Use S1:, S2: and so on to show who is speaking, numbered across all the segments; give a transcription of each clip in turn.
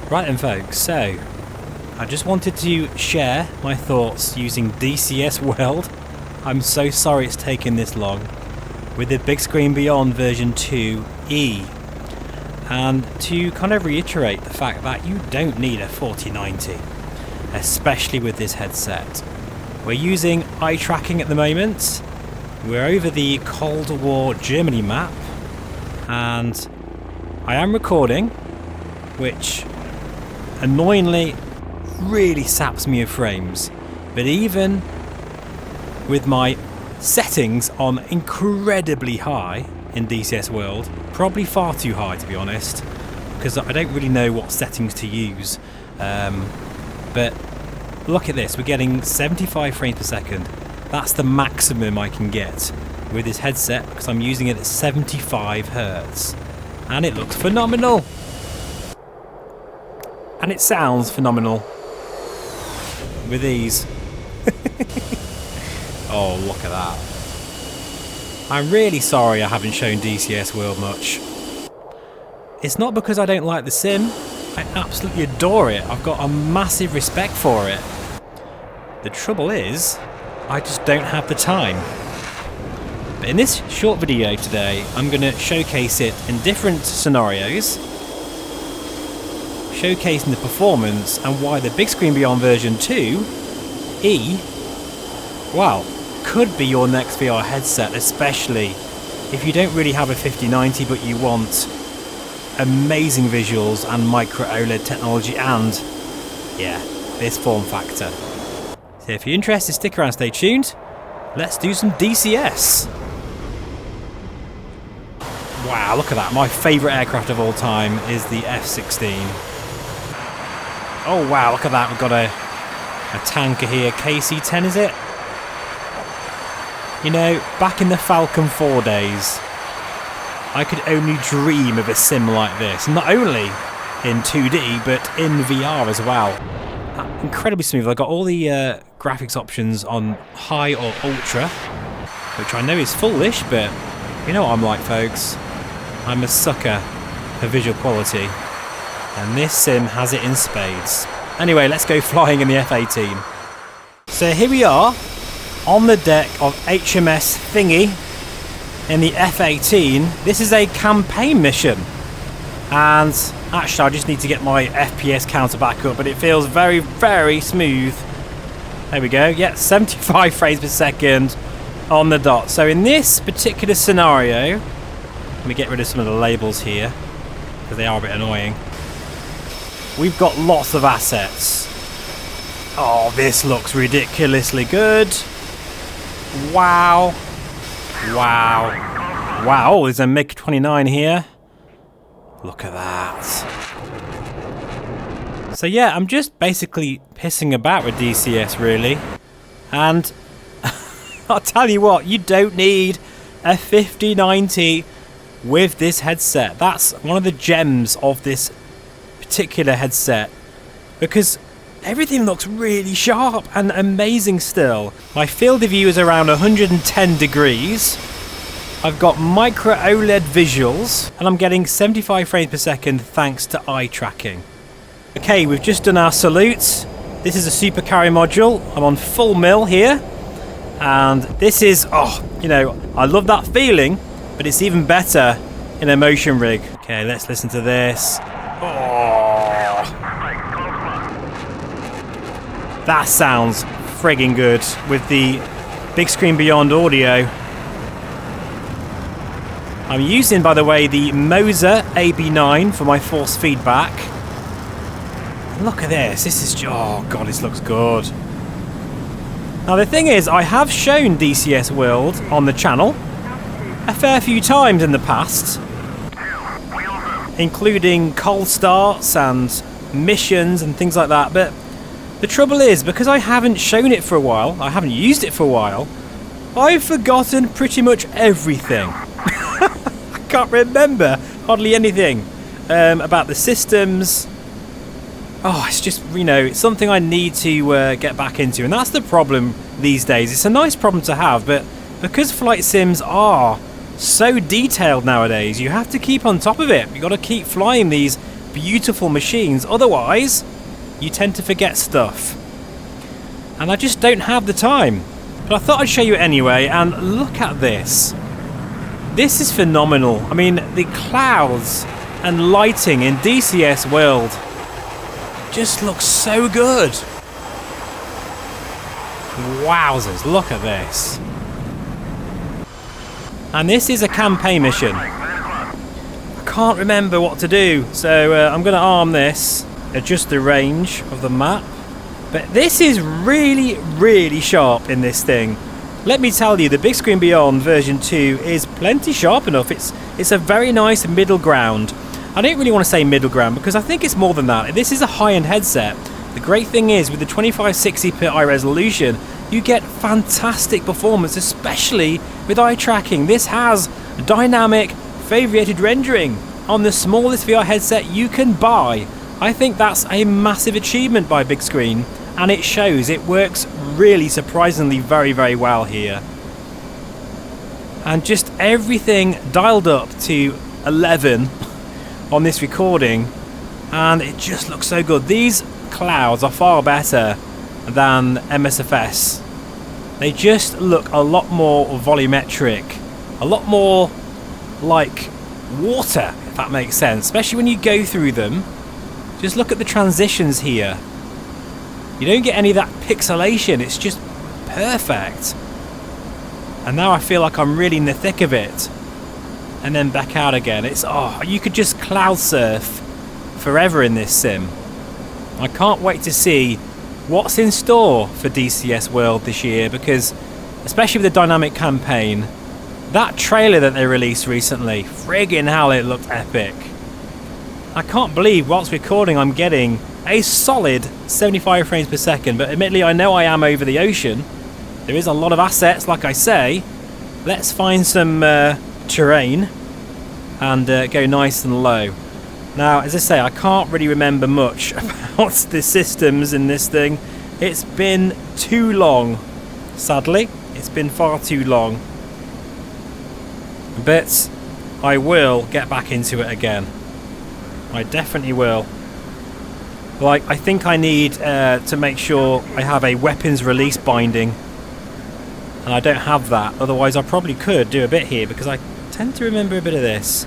S1: Right then folks, so I just wanted to share my thoughts using DCS World. I'm so sorry it's taken this long, with the Bigscreen Beyond version 2E. And to kind of reiterate the fact that you don't need a 4090, especially with this headset. We're using eye tracking at the moment. We're over the Cold War Germany map, and I am recording, which annoyingly really saps me of frames. But even with my settings on incredibly high in DCS World, probably far too high to be honest, because I don't really know what settings to use. But look at this, we're getting 75 frames per second. That's the maximum I can get with this headset because I'm using it at 75 Hertz. And it looks phenomenal. And it sounds phenomenal with these. Oh, look at that. I'm really sorry I haven't shown DCS World much. It's not because I don't like the sim. I absolutely adore it. I've got a massive respect for it. The trouble is, I just don't have the time. But in this short video today, I'm going to showcase it in different scenarios, showcasing the performance and why the Bigscreen Beyond version 2E, well, could be your next VR headset, especially if you don't really have a 5090 but you want amazing visuals and micro OLED technology and, yeah, this form factor. So if you're interested, stick around, stay tuned. Let's do some DCS. Wow, look at that. My favourite aircraft of all time is the F-16. Oh wow, look at that. We've got a tanker here. KC-10 is it? You know, back in the Falcon 4 days, I could only dream of a sim like this. Not only in 2D, but in VR as well. Incredibly smooth. I've got all the graphics options on high or ultra, which I know is foolish, but you know what I'm like, folks. I'm a sucker for visual quality, and this sim has it in spades. Anyway, let's go flying in the F-18. So here we are on the deck of HMS Thingy in the F-18. This is a campaign mission, and actually I just need to get my FPS counter back up, but it feels very, very smooth. There we go. Yeah, 75 frames per second on the dot. So in this particular scenario, let me get rid of some of the labels here because they are a bit annoying. We've got lots of assets. Oh, this looks ridiculously good. Wow. Wow. Wow, there's a MiG-29 here. Look at that. So yeah, I'm just basically pissing about with DCS really. And I'll tell you what, you don't need a 5090 with this headset. That's one of the gems of this particular headset, because everything looks really sharp and amazing still. My field of view is around 110 degrees. I've got micro OLED visuals, and I'm getting 75 frames per second thanks to eye tracking. Okay, we've just done our salute. This is a super carry module. I'm on full mil here, and this is, oh, you know, I love that feeling, but it's even better in a motion rig. Okay, let's listen to this. Oh, that sounds frigging good with the Bigscreen Beyond audio. I'm using, by the way, the Moser AB9 for my force feedback. Look at this. This is, oh god, this looks good. Now the thing is, I have shown DCS World on the channel a fair few times in the past, including cold starts and missions and things like that, but the trouble is, because I haven't shown it for a while, I haven't used it for a while, I've forgotten pretty much everything. I can't remember hardly anything about the systems. Oh, it's just, you know, it's something I need to get back into, and that's the problem these days. It's a nice problem to have, but because flight sims are so detailed nowadays, you have to keep on top of it. You've got to keep flying these beautiful machines. Otherwise, you tend to forget stuff. And I just don't have the time. But I thought I'd show you anyway, and look at this. This is phenomenal. I mean, the clouds and lighting in DCS World just looks so good. Wowzers, look at this. And this is a campaign mission. I can't remember what to do, so I'm going to arm this, adjust the range of the map. But this is really, really sharp in this thing. Let me tell you, the Bigscreen Beyond version 2 is plenty sharp enough. It's a very nice middle ground. I don't really want to say middle ground because I think it's more than that. This is a high-end headset. The great thing is with the 2560p resolution, you get fantastic performance, especially with eye tracking. This has dynamic favorited rendering on the smallest VR headset you can buy. I think that's a massive achievement by Bigscreen, and it shows. It works really surprisingly very, very well here. And just everything dialed up to 11 on this recording, and it just looks so good. These clouds are far better than MSFS. They just look a lot more volumetric, a lot more like water, if that makes sense, especially when you go through them. Just look at the transitions here. You don't get any of that pixelation, it's just perfect. And now I feel like I'm really in the thick of it. And then back out again. It's, oh, you could just cloud surf forever in this sim. I can't wait to see what's in store for DCS World this year, because especially with the dynamic campaign, that trailer that they released recently, friggin' hell, it looked epic. I can't believe whilst recording I'm getting a solid 75 frames per second, but admittedly I know I am over the ocean. There is a lot of assets, like I say. Let's find some terrain and go nice and low. Now, as I say, I can't really remember much about the systems in this thing. It's been too long, sadly. It's been far too long. But I will get back into it again. I definitely will. Like, I think I need to make sure I have a weapons release binding. And I don't have that. Otherwise, I probably could do a bit here, because I tend to remember a bit of this.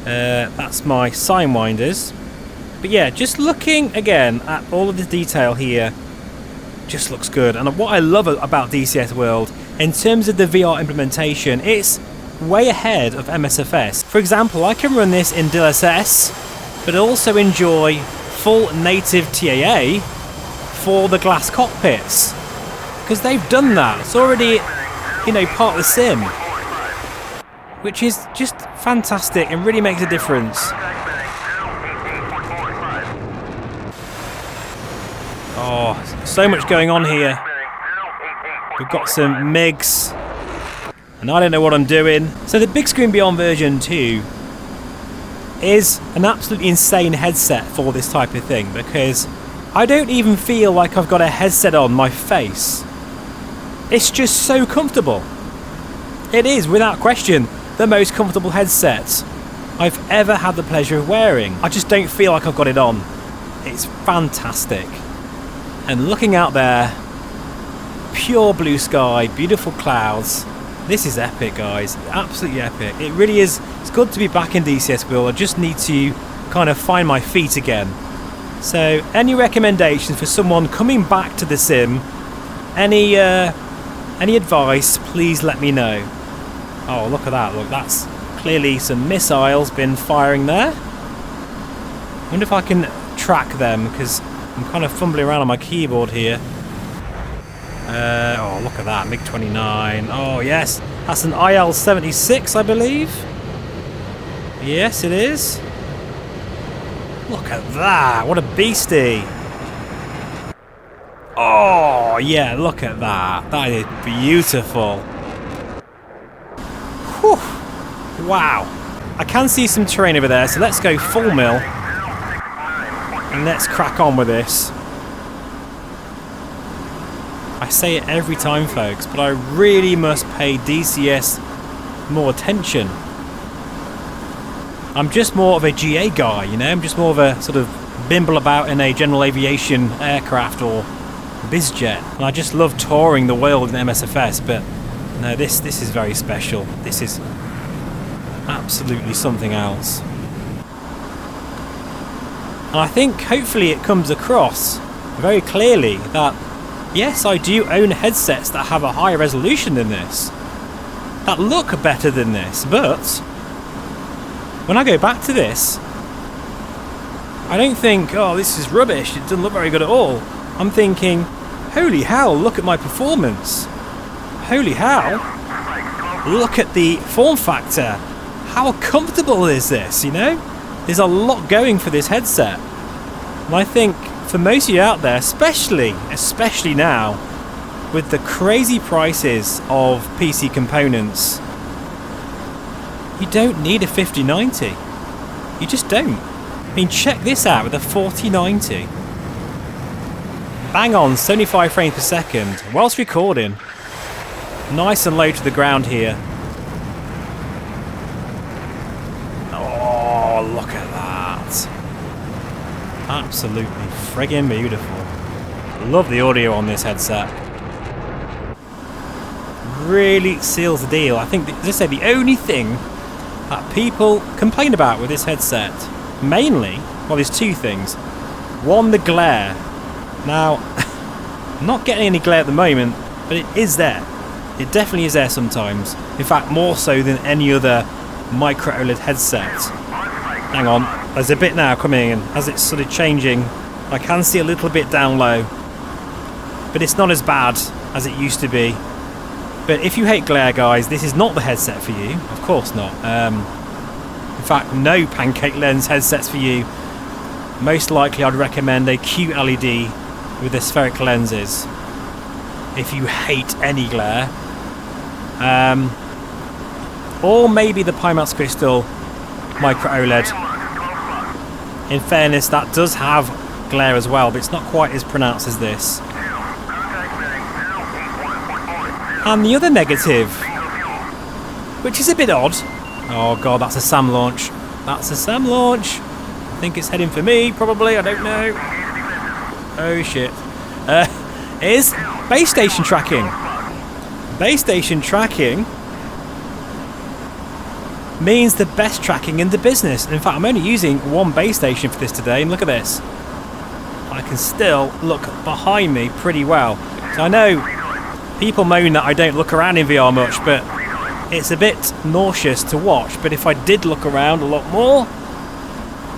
S1: That's my sign winders. But yeah, just looking again at all of the detail here, just looks good. And what I love about DCS World, in terms of the VR implementation, it's way ahead of MSFS. For example, I can run this in DLSS, but also enjoy full native TAA for the glass cockpits, because they've done that. It's already, you know, part of the sim, which is just fantastic and really makes a difference. Oh, so much going on here. We've got some MiGs, and I don't know what I'm doing. So the Bigscreen Beyond version 2 is an absolutely insane headset for this type of thing, because I don't even feel like I've got a headset on my face. It's just so comfortable. It is, without question, the most comfortable headset I've ever had the pleasure of wearing. I just don't feel like I've got it on. It's fantastic. And looking out there, pure blue sky, beautiful clouds. This is epic, guys. Absolutely epic. It really is. It's good to be back in DCS World. I just need to kind of find my feet again. So, any recommendations for someone coming back to the sim? Any advice? Please let me know. Oh, look at that. Look, that's clearly some missiles been firing there. I wonder if I can track them, because I'm kind of fumbling around on my keyboard here. Oh, look at that, MiG-29. Oh, yes, that's an IL-76, I believe. Yes, it is. Look at that, what a beastie. Oh, yeah, look at that. That is beautiful. Whew. Wow. I can see some terrain over there, so let's go full mill. And let's crack on with this. I say it every time, folks, but I really must pay DCS more attention. I'm just more of a GA guy, you know. I'm just more of a sort of bimble about in a general aviation aircraft or bizjet, and I just love touring the world in MSFS. But no, this is very special. This is absolutely something else. And I think hopefully it comes across very clearly that yes, I do own headsets that have a higher resolution than this, that look better than this, but when I go back to this, I don't think, oh, this is rubbish, it doesn't look very good at all. I'm thinking, holy hell, look at my performance. Holy hell, look at the form factor. How comfortable is this, you know? There's a lot going for this headset. And I think for most of you out there, especially now, with the crazy prices of PC components, you don't need a 5090. You just don't. I mean, check this out with a 4090. Bang on, 75 frames per second, whilst recording. Nice and low to the ground here. Oh, look at that. Absolutely friggin' beautiful. Love the audio on this headset. Really seals the deal. I think, as I say, the only thing that people complain about with this headset, mainly, well, there's two things. One, the glare. Now, I'm not getting any glare at the moment, but it is there. It definitely is there sometimes. In fact, more so than any other micro OLED headset. Hang on, there's a bit now coming in. As it's sort of changing, I can see a little bit down low. But it's not as bad as it used to be. But if you hate glare, guys, this is not the headset for you. Of course not. In fact, no pancake lens headsets for you. Most likely I'd recommend a QLED with the spherical lenses if you hate any glare. Or maybe the Pimax Crystal Micro OLED. In fairness, that does have glare as well, but it's not quite as pronounced as this. And the other negative, which is a bit odd. Oh god, that's a SAM launch. That's a SAM launch. I think it's heading for me, probably, I don't know. Oh shit. Is base station tracking. Base station tracking means the best tracking in the business. In fact, I'm only using one base station for this today, and look at this. I can still look behind me pretty well. So I know people moan that I don't look around in VR much, but it's a bit nauseous to watch. But if I did look around a lot more,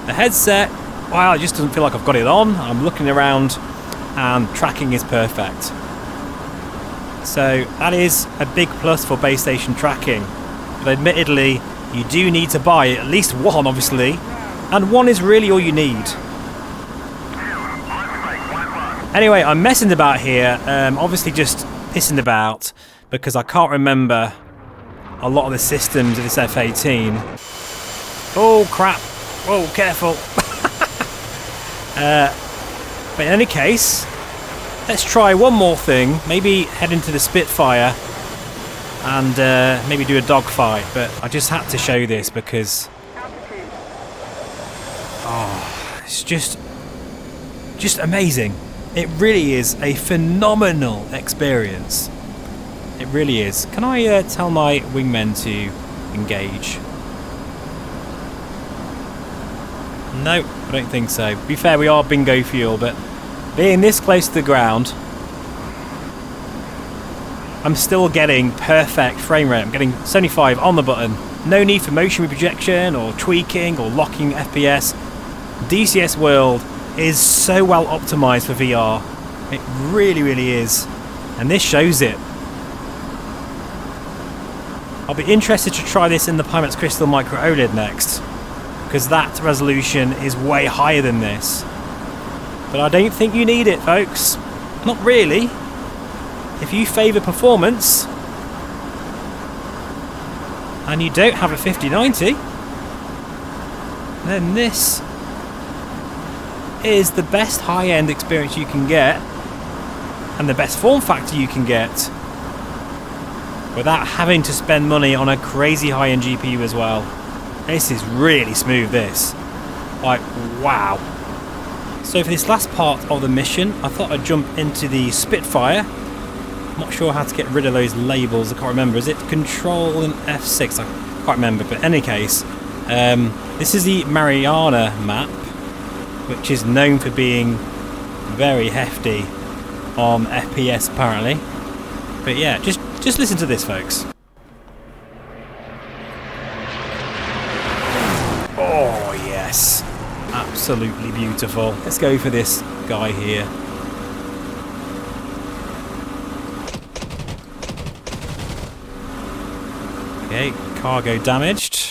S1: the headset, well, it just doesn't feel like I've got it on. I'm looking around and tracking is perfect. So that is a big plus for base station tracking. But admittedly, you do need to buy at least one, obviously, and one is really all you need. Anyway, I'm messing about here, obviously just pissing about because I can't remember a lot of the systems of this F-18. Oh crap! Whoa, careful! But in any case, let's try one more thing. Maybe head into the Spitfire and maybe do a dogfight. But I just had to show this because it's just amazing. It really is a phenomenal experience. It really is. Can I tell my wingmen to engage? No, I don't think so. To be fair, we are bingo fuel, but being this close to the ground, I'm still getting perfect frame rate. I'm getting 75 on the button. No need for motion projection or tweaking or locking FPS. DCS World is so well optimized for VR. It really, really is. And this shows it. I'll be interested to try this in the Pimax Crystal Micro OLED next, because that resolution is way higher than this. But I don't think you need it, folks. Not really. If you favour performance and you don't have a 5090, then this is the best high-end experience you can get and the best form factor you can get without having to spend money on a crazy high-end GPU as well. This is really smooth, this. Like, wow. So for this last part of the mission, I thought I'd jump into the Spitfire. Not sure how to get rid of those labels, I can't remember. Is it Control and F6? I can't remember, but in any case, this is the Mariana map, which is known for being very hefty on FPS apparently. But yeah, just listen to this, folks. Oh yes, absolutely beautiful. Let's go for this guy here. Okay, cargo damaged.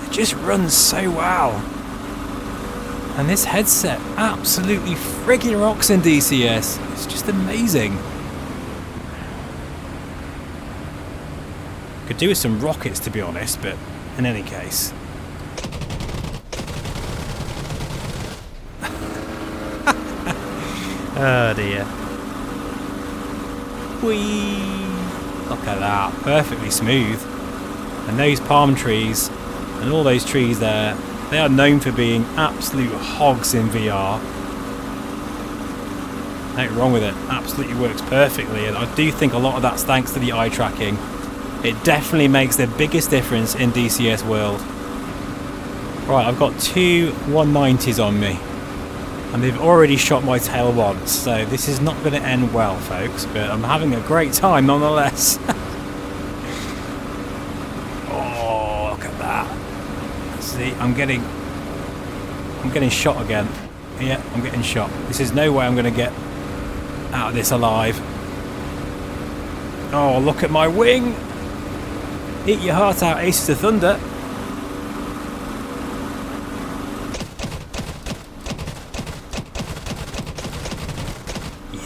S1: It just runs so well. And this headset absolutely friggin' rocks in DCS. It's just amazing. Could do with some rockets, to be honest, but in any case. Oh dear. Whee! Look at that, perfectly smooth. And those palm trees and all those trees there, they are known for being absolute hogs in VR. Nothing wrong with it, absolutely works perfectly, and I do think a lot of that's thanks to the eye tracking. It definitely makes the biggest difference in DCS World. Right, I've got two 190s on me. And they've already shot my tail once, so this is not going to end well, folks, but I'm having a great time nonetheless. Oh, look at that. See, I'm getting shot again. Yeah, I'm getting shot. This is no way I'm going to get out of this alive. Oh, look at my wing. Eat your heart out, Aces of Thunder.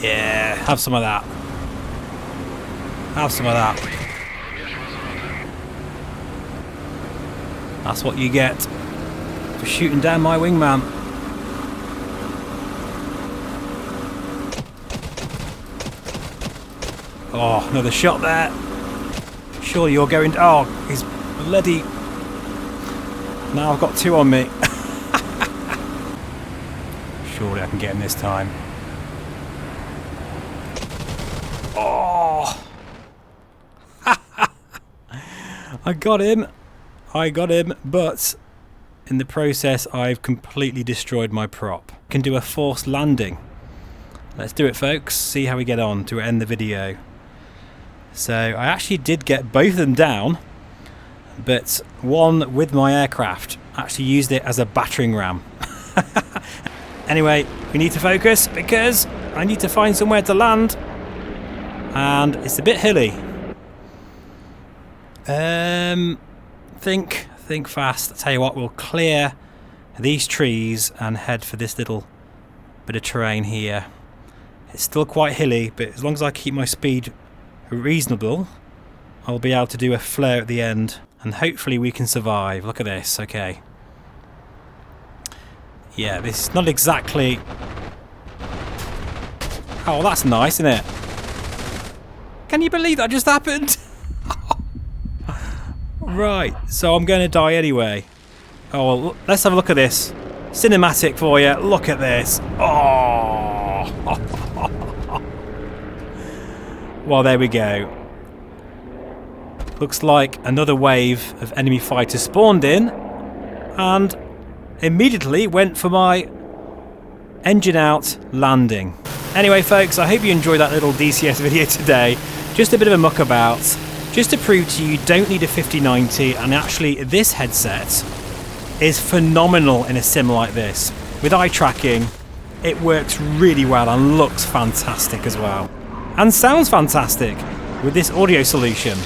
S1: Yeah, have some of that. Have some of that. That's what you get for shooting down my wingman. Oh, another shot there. Surely you're going... Oh, he's bloody... Now I've got two on me. Surely I can get him this time. Oh! I got him, but in the process I've completely destroyed my prop. Can do a forced landing. Let's do it, folks, see how we get on to end the video. So I actually did get both of them down, but one with my aircraft actually used it as a battering ram. Anyway, we need to focus because I need to find somewhere to land. And it's a bit hilly. Think fast. I'll tell you what, we'll clear these trees and head for this little bit of terrain here. It's still quite hilly, but as long as I keep my speed reasonable, I'll be able to do a flare at the end, and hopefully we can survive. Look at this, okay. Yeah, this is not exactly... Oh, that's nice, isn't it? Can you believe that just happened? Right, so I'm going to die anyway. Oh, well, let's have a look at this. Cinematic for you. Look at this. Oh. Well, there we go. Looks like another wave of enemy fighters spawned in and immediately went for my engine out landing. Anyway, folks, I hope you enjoyed that little DCS video today. Just a bit of a muck about, just to prove to you don't need a 5090, and actually this headset is phenomenal in a sim like this. With eye tracking, it works really well and looks fantastic as well. And sounds fantastic with this audio solution.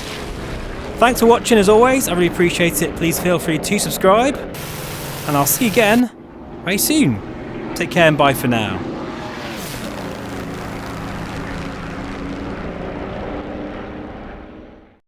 S1: Thanks for watching as always, I really appreciate it. Please feel free to subscribe, and I'll see you again very soon. Take care and bye for now.